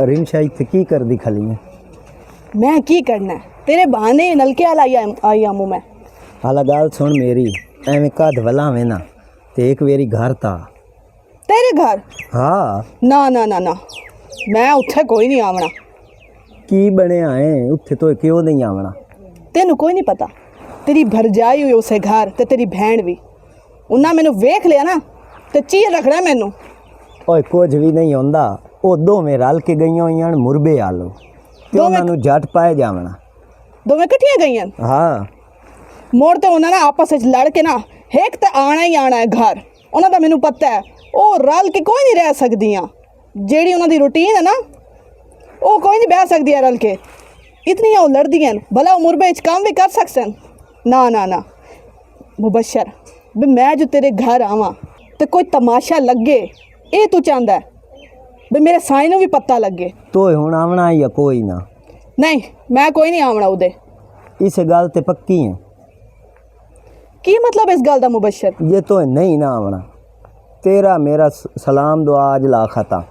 रिंशा इत्थे की कर दी खली है? मैं की करना है तेरे बहाने नलके वाला आई आमू मैं। हाला गाल सुन मेरी, एवें कद वला में ना ते एक वेरी घर था। तेरे घर? हाँ। ना ना ना ना, मैं उत्थे कोई नहीं आवना। की बने आए उत्थे तो क्यों नहीं आवना? तेनू कोई नहीं पता, तेरी भरजाई हुई उसे घर ते तेरी भैन भी, उन्हें मैनू वेख लिया ना ते चीर रखना मैनू। ओए कुछ भी नहीं होंदा, ओ दोवें रल के गईयां होईयां मुरबे आलो ते उन्हां नू जट पाए जावना। दोवें कट्ठियां गईयां? हाँ। मोड़ ते उन्हें ना आपस में लड़ के ना एक तो आना ही आना है घर। उन्हें तो मैनू पता है वो रल के कोई नहीं रह सकदियां, जेड़ी उन्हां दी रूटीन है ना वो कोई नहीं बह सकदी है रल के। इतनी वो लड़दियां भला वो मुरबे च काम भी कर सकसन? ना ना ना मुबशर, भी मैं जो तेरे घर आवां तो कोई तमाशा लगे, ये तू चाहता है भी मेरे साईं नू भी पता लगे? तो हुण आवना या कोई ना? नहीं, मैं कोई नहीं आवना उदे। इस गल ते पक्की है? की मतलब इस गल दा मुबशर? ये तो नहीं ना आवना, तेरा मेरा सलाम दुआ आज ला खाता।